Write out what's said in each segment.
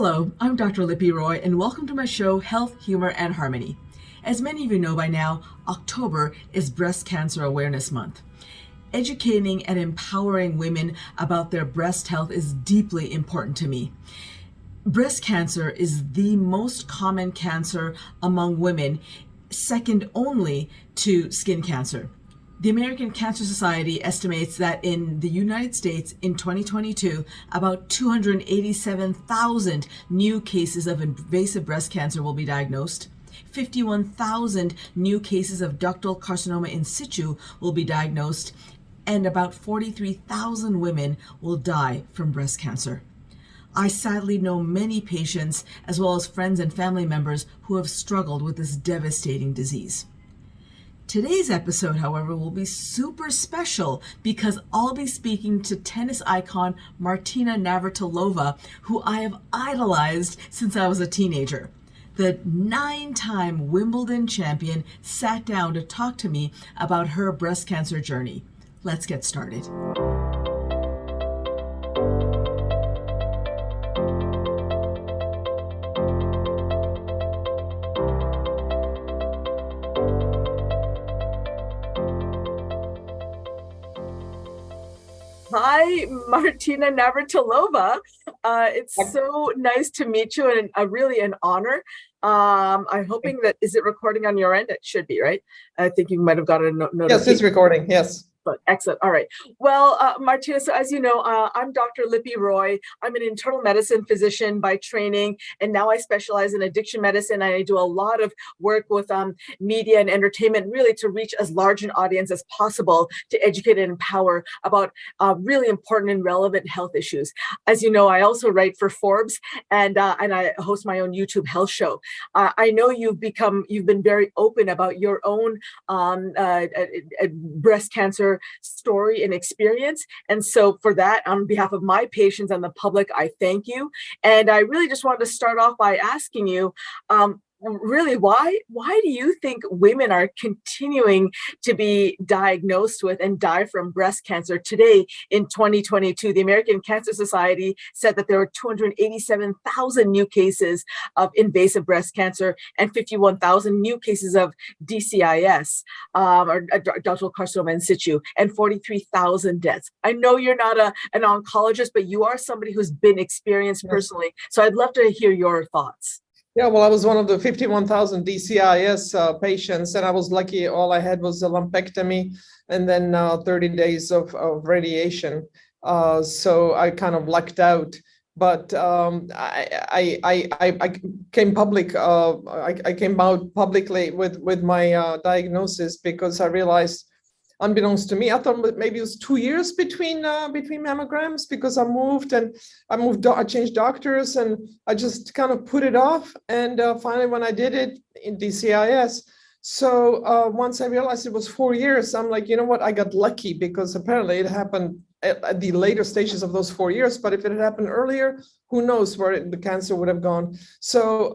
Hello, I'm Dr. Lipi Roy, and welcome to my show, Health, Humor, and Harmony. As many of you know by now, October is Breast Cancer Awareness Month. Educating and empowering women about their breast health is deeply important to me. Breast cancer is the most common cancer among women, second only to skin cancer. The American Cancer Society estimates that in the United States in 2022, about 287,000 new cases of invasive breast cancer will be diagnosed. 51,000 new cases of ductal carcinoma in situ will be diagnosed, and about 43,000 women will die from breast cancer. I sadly know many patients, as well as friends and family members, who have struggled with this devastating disease. Today's episode, however, will be super special because I'll be speaking to tennis icon Martina Navratilova, who I have idolized since I was a teenager. The 9-time Wimbledon champion sat down to talk to me about her breast cancer journey. Let's get started. Hi, Martina Navratilova. It's so nice to meet you and really an honor. I'm hoping that, is it recording on your end? It should be, right? I think you might have got a notification. Yes, it's recording, yes. But excellent. All right. Well, Martina, so as you know, I'm Dr. Lipi Roy. I'm an internal medicine physician by training, and now I specialize in addiction medicine. I do a lot of work with media and entertainment, really to reach as large an audience as possible to educate and empower about really important and relevant health issues. As you know, I also write for Forbes, and I host my own YouTube health show. I know you've been very open about your own breast cancer story and experience. And so for that, on behalf of my patients and the public, I thank you. And I really just wanted to start off by asking you, really, why do you think women are continuing to be diagnosed with and die from breast cancer today in 2022? The American Cancer Society said that there were 287,000 new cases of invasive breast cancer and 51,000 new cases of DCIS, or ductal carcinoma in situ, and 43,000 deaths. I know you're not an oncologist, but you are somebody who's been experienced personally. So I'd love to hear your thoughts. Yeah, well, I was one of the 51,000 DCIS patients, and I was lucky. All I had was a lumpectomy and then 30 days of radiation. So I kind of lucked out. But I came public. I came out publicly with my diagnosis because I realized, unbeknownst to me, I thought maybe it was 2 years between mammograms because I changed doctors, and I just kind of put it off. And finally, when I did it in DCIS, so once I realized it was 4 years, I'm like, you know what? I got lucky because apparently it happened at the later stages of those 4 years. But if it had happened earlier, who knows where the cancer would have gone? So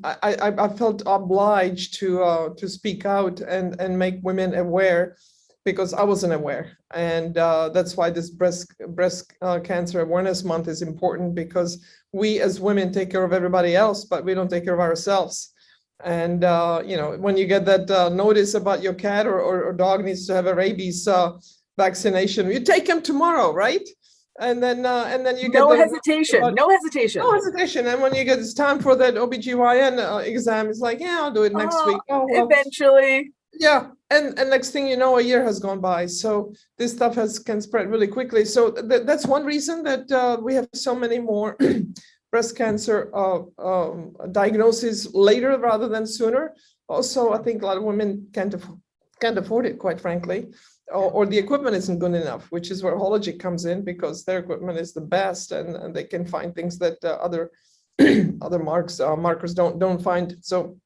I felt obliged to speak out and make women aware, because I wasn't aware. And that's why this breast cancer awareness month is important, because we as women take care of everybody else, but we don't take care of ourselves. And when you get that notice about your cat or dog needs to have a rabies vaccination, you take him tomorrow, right? And then you get no hesitation. And when you get, it's time for that OBGYN exam, it's like, yeah, I'll do it next week. Oh, well. Eventually. Yeah, and next thing you know, a year has gone by. So this stuff can spread really quickly. So that's one reason that we have so many more breast cancer diagnoses later rather than sooner. Also, I think a lot of women can't afford it, quite frankly, or the equipment isn't good enough, which is where Hologic comes in, because their equipment is the best, and they can find things that other markers don't find. So.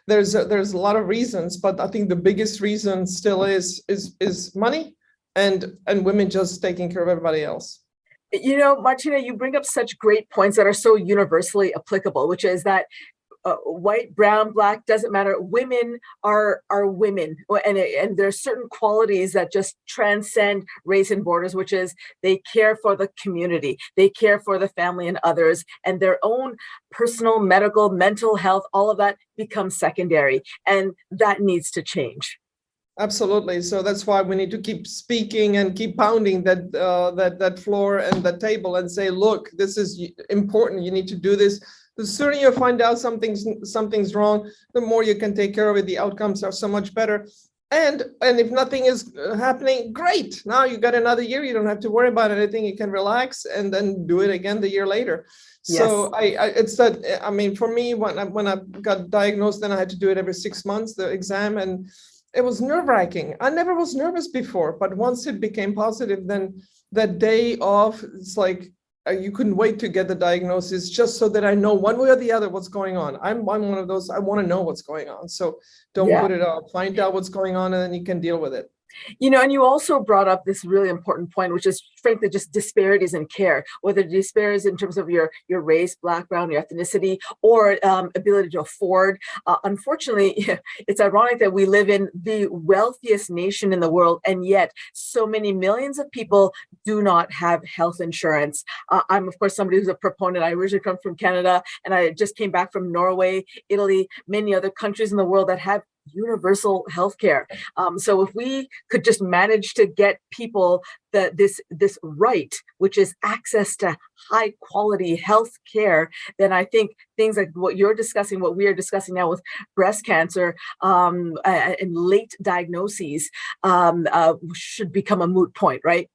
There's a lot of reasons, but I think the biggest reason still is money and women just taking care of everybody else. You know, Martina, you bring up such great points that are so universally applicable, which is that white, brown, black, doesn't matter. Women are women, and there's certain qualities that just transcend race and borders, which is they care for the community, they care for the family and others, and their own personal, medical, mental health, all of that becomes secondary, and that needs to change. Absolutely. So that's why we need to keep speaking and keep pounding that floor and that table and say, look, this is important. You need to do this. The sooner you find out something's wrong, the more you can take care of it. The outcomes are so much better. And if nothing is happening, great. Now you got another year. You don't have to worry about anything. You can relax and then do it again the year later. So yes. It's that. I mean, for me, when I got diagnosed, then I had to do it every 6 months, the exam, and it was nerve-wracking. I never was nervous before, but once it became positive, then that day off, it's like you couldn't wait to get the diagnosis just so that I know one way or the other what's going on. I'm one of those, I want to know what's going on. So don't put it off, find out what's going on, and then you can deal with it. You know, and you also brought up this really important point, which is frankly just disparities in care, whether disparities in terms of your race, Black, brown, your ethnicity, or ability to afford. Unfortunately, it's ironic that we live in the wealthiest nation in the world, and yet so many millions of people do not have health insurance. I'm, of course, somebody who's a proponent. I originally come from Canada, and I just came back from Norway, Italy, many other countries in the world that have universal healthcare. So if we could just manage to get people this right, which is access to high quality health care, then I think things like what you're discussing, what we are discussing now with breast cancer and late diagnoses should become a moot point, right?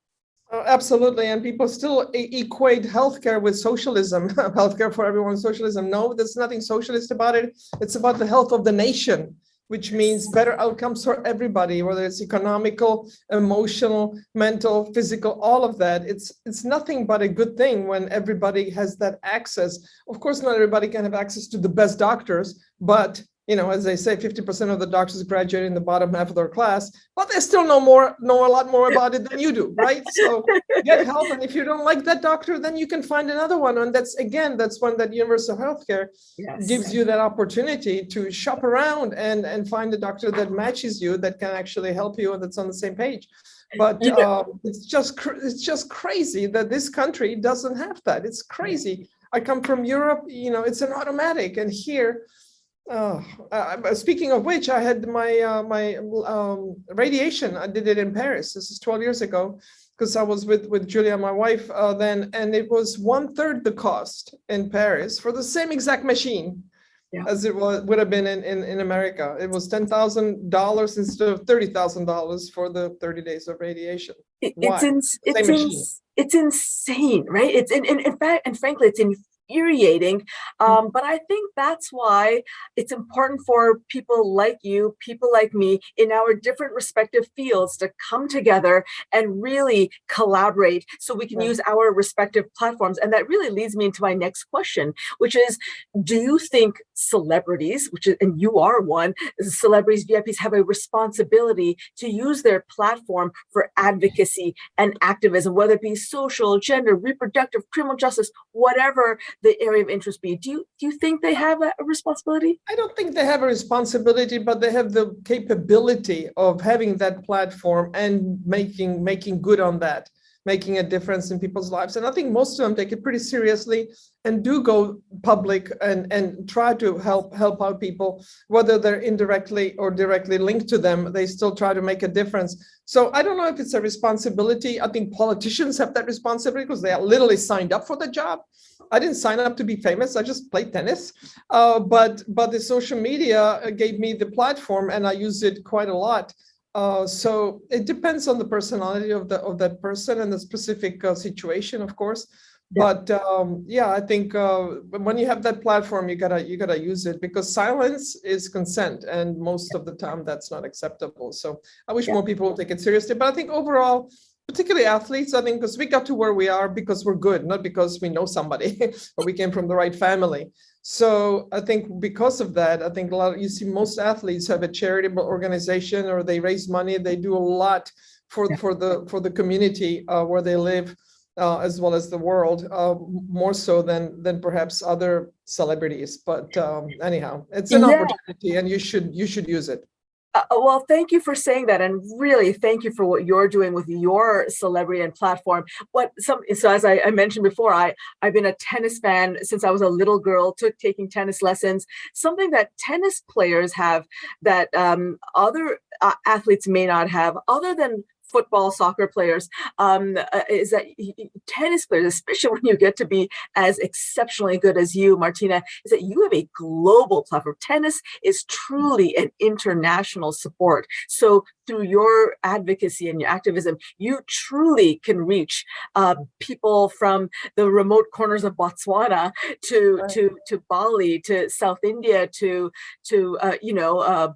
Absolutely. And people still equate healthcare with socialism, healthcare for everyone, socialism. No, there's nothing socialist about it. It's about the health of the nation, which means better outcomes for everybody, whether it's economical, emotional, mental, physical, all of that. It's nothing but a good thing when everybody has that access. Of course, not everybody can have access to the best doctors, but as they say, 50% of the doctors graduate in the bottom half of their class, but they still know a lot more about it than you do, right? So get help. And if you don't like that doctor, then you can find another one. And that's when that universal healthcare gives you that opportunity to shop around and find a doctor that matches you, that can actually help you and that's on the same page. But it's just crazy that this country doesn't have that. It's crazy. I come from Europe, it's an automatic. And here, speaking of which, I had my radiation. I did it in Paris. This is 12 years ago, because I was with Julia, my wife, then, and it was 1/3 the cost in Paris for the same exact machine as it would have been in America. It was $10,000 instead of $30,000 for the 30 days of radiation. It's insane, right? It's in fact, and frankly, it's infuriating. But I think that's why it's important for people like you, people like me, in our different respective fields to come together and really collaborate so we can use our respective platforms. And that really leads me into my next question, which is, do you think celebrities, and you are one, celebrities, VIPs have a responsibility to use their platform for advocacy and activism, whether it be social, gender, reproductive, criminal justice, whatever the area of interest be? Do you think they have a responsibility? I don't think they have a responsibility, but they have the capability of having that platform and making good on that, making a difference in people's lives. And I think most of them take it pretty seriously and do go public and try to help out people, whether they're indirectly or directly linked to them. They still try to make a difference. So I don't know if it's a responsibility. I think politicians have that responsibility because they are literally signed up for the job. I didn't sign up to be famous. I just played tennis. But the social media gave me the platform, and I use it quite a lot. So it depends on the personality of that person and the specific situation, of course. But I think when you have that platform, you gotta use it, because silence is consent, and most of the time that's not acceptable. So I wish more people would take it seriously. But I think overall, particularly athletes, I think, because we got to where we are because we're good, not because we know somebody or we came from the right family. So I think because of that, I think you see most athletes have a charitable organization, or they raise money. They do a lot for the community where they live. as well as the world, more so than perhaps other celebrities. But anyhow, it's an Yeah. opportunity, and you should use it. Well, thank you for saying that, and really thank you for what you're doing with your celebrity and platform. So as I mentioned before, I've been a tennis fan since I was a little girl. Took taking tennis lessons. Something that tennis players have that other athletes may not have, other than football, soccer players, is that tennis players, especially when you get to be as exceptionally good as you, Martina, is that you have a global platform. Tennis is truly an international sport. So through your advocacy and your activism, you truly can reach people from the remote corners of Botswana to Bali, to South India, to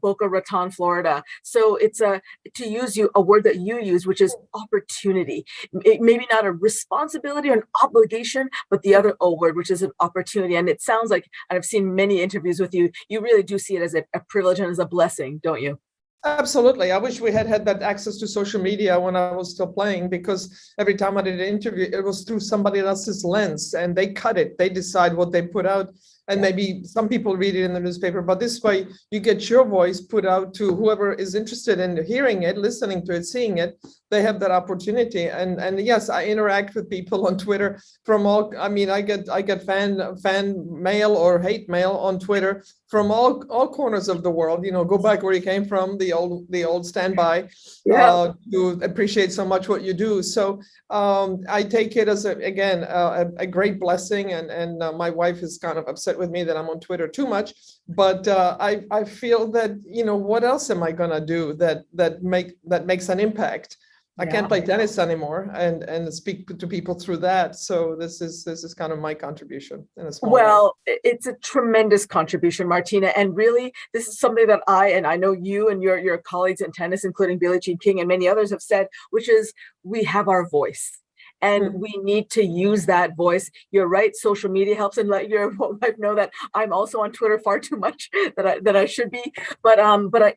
Boca Raton, Florida. So it's to use a word that you use, which is opportunity. Maybe not a responsibility or an obligation, but the other O word, which is an opportunity. And it sounds like, and I've seen many interviews with you, you really do see it as a privilege and as a blessing, don't you? Absolutely. I wish we had that access to social media when I was still playing, because every time I did an interview, it was through somebody else's lens, and they cut it. They decide what they put out. And maybe some people read it in the newspaper, but this way you get your voice put out to whoever is interested in hearing it, listening to it, seeing it. They have that opportunity. And yes, I interact with people on Twitter from all. I mean, I get fan mail or hate mail on Twitter from all corners of the world. Go back where you came from, the old standby. Yeah. To appreciate so much what you do. So I take it as a great blessing, and my wife is kind of upset with me that I'm on Twitter too much, but I feel that what else am I gonna do that makes an impact? I can't play tennis anymore and speak to people through that. So this is kind of my contribution in a small way. Well, it's a tremendous contribution, Martina. And really, this is something that I know you and your colleagues in tennis, including Billie Jean King and many others, have said, which is we have our voice. And we need to use that voice. You're right. Social media helps, and let your wife know that I'm also on Twitter far too much that I should be. But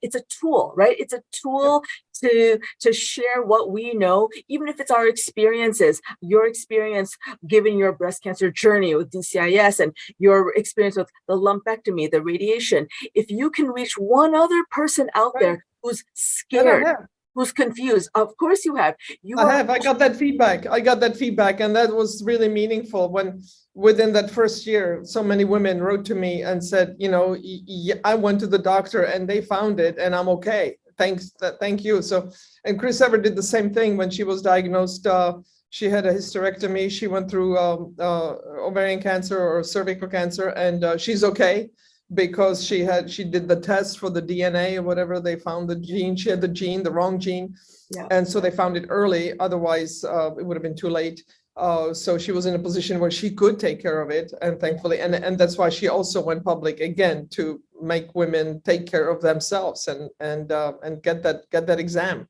it's a tool, right? It's a tool to share what we know, even if it's our experiences. Your experience, given your breast cancer journey with DCIS, and your experience with the lumpectomy, the radiation. If you can reach one other person out there who's scared, who's confused. Of course you have. I got that feedback. And that was really meaningful when within that first year, so many women wrote to me and said, I went to the doctor and they found it and I'm okay. Thank you. So, and Chris Ever did the same thing when she was diagnosed. She had a hysterectomy. She went through ovarian cancer or cervical cancer, and she's okay, because she did the test for the DNA or whatever. They found the gene. She had the wrong gene. Yeah. And so they found it early. Otherwise, it would have been too late. So she was in a position where she could take care of it, and thankfully, and that's why she also went public again, to make women take care of themselves and get that exam.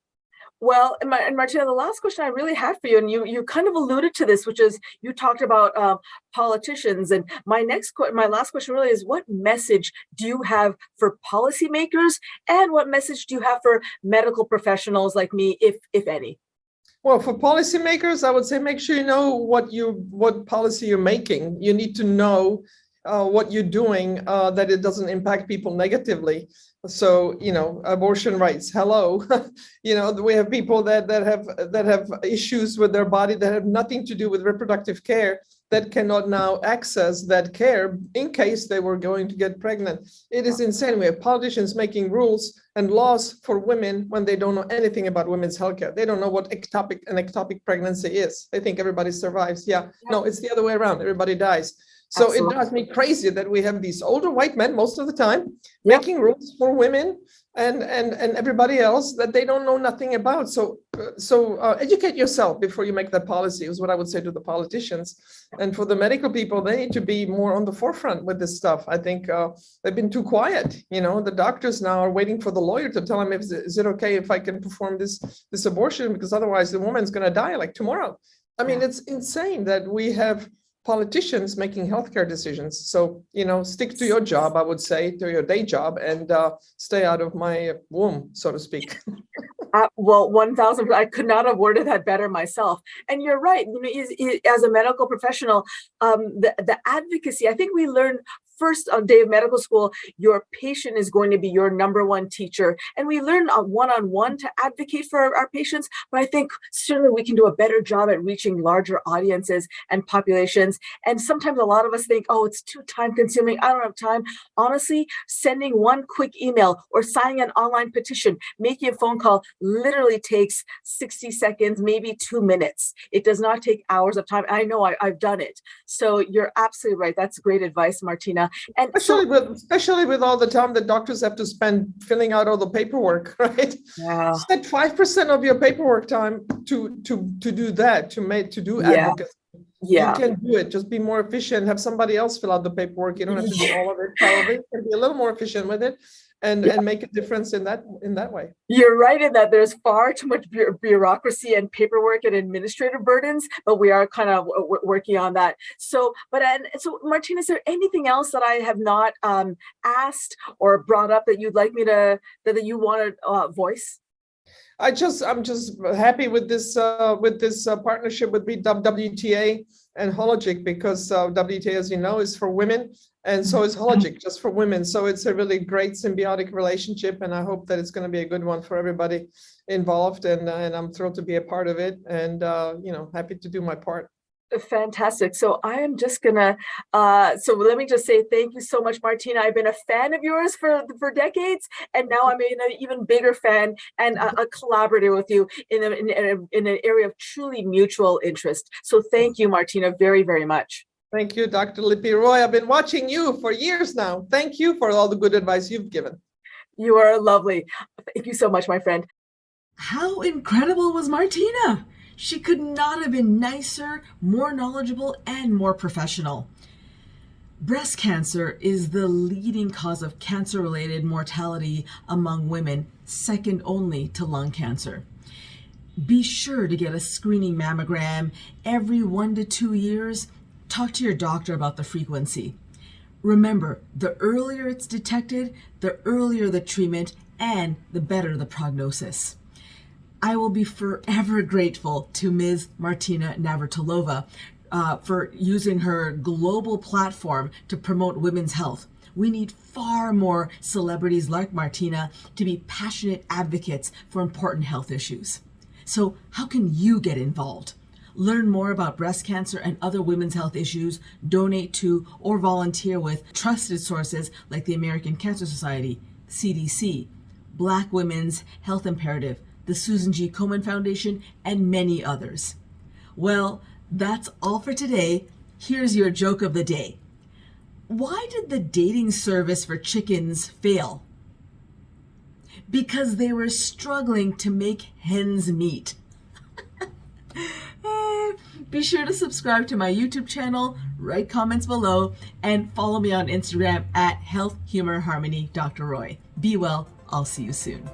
Well, and Martina, the last question I really have for you, and you kind of alluded to this, which is you talked about politicians, and my last question really is, what message do you have for policymakers, and what message do you have for medical professionals like me, if any? Well, for policymakers, I would say make sure you know what policy you're making. You need to know what you're doing, that it doesn't impact people negatively. So, abortion rights. Hello, we have people that have issues with their body that have nothing to do with reproductive care, that cannot now access that care in case they were going to get pregnant. It is insane. We have politicians making rules and laws for women when they don't know anything about women's healthcare. They don't know what an ectopic pregnancy is. They think everybody survives. No, it's the other way around. Everybody dies. So Absolutely. It drives me crazy that we have these older white men most of the time making rules for women and everybody else that they don't know nothing about. So educate yourself before you make that policy is what I would say to the politicians. And for the medical people, they need to be more on the forefront with this stuff. I think they've been too quiet. The doctors now are waiting for the lawyer to tell them, is it okay if I can perform this abortion? Because otherwise the woman's going to die like tomorrow. I mean, it's insane that we have politicians making healthcare decisions. So, stick to your job, I would say, to your day job, and stay out of my womb, so to speak. Well, 1000, I could not have worded that better myself. And you're right. As a medical professional, the advocacy, I think we learned first on day of medical school, your patient is going to be your number one teacher. And we learn one-on-one to advocate for our patients, but I think certainly we can do a better job at reaching larger audiences and populations. And sometimes a lot of us think, oh, it's too time consuming. I don't have time. Honestly, sending one quick email or signing an online petition, making a phone call literally takes 60 seconds, maybe 2 minutes. It does not take hours of time. I know I've done it. So you're absolutely right. That's great advice, Martina. And especially with all the time that doctors have to spend filling out all the paperwork, right? Yeah. Set 5% of your paperwork time to do that, to do advocacy. Yeah. You can do it. Just be more efficient. Have somebody else fill out the paperwork. You don't have to do all of it. Probably you can be a little more efficient with it, and make a difference in that way. You're right in that there's far too much bureaucracy and paperwork and administrative burdens, but we are kind of working on that. So Martina, is there anything else that I have not asked or brought up that you'd like me to that you want to voice? I'm just happy with this partnership with WTA and Hologic, because WTA, as you know, is for women, and so is Hologic just for women. So it's a really great symbiotic relationship, and I hope that it's going to be a good one for everybody involved. And I'm thrilled to be a part of it, and happy to do my part. Fantastic. So I am just gonna, so let me just say thank you so much, Martina. I've been a fan of yours for decades, and now I'm an even bigger fan and a collaborator with you in an area of truly mutual interest. So thank you, Martina, very, very much. Thank you, Dr. Lipi Roy. I've been watching you for years now. Thank you for all the good advice you've given. You are lovely. Thank you so much, my friend. How incredible was Martina? She could not have been nicer, more knowledgeable, and more professional. Breast cancer is the leading cause of cancer-related mortality among women, second only to lung cancer. Be sure to get a screening mammogram every 1 to 2 years. Talk to your doctor about the frequency. Remember, the earlier it's detected, the earlier the treatment, and the better the prognosis. I will be forever grateful to Ms. Martina Navratilova for using her global platform to promote women's health. We need far more celebrities like Martina to be passionate advocates for important health issues. So how can you get involved? Learn more about breast cancer and other women's health issues, donate to or volunteer with trusted sources like the American Cancer Society, CDC, Black Women's Health Imperative, the Susan G. Komen Foundation, and many others. Well, that's all for today. Here's your joke of the day. Why did the dating service for chickens fail? Because they were struggling to make hens meet. Be sure to subscribe to my YouTube channel, write comments below, and follow me on Instagram at Health Humor Harmony Dr. Roy. Be well. I'll see you soon.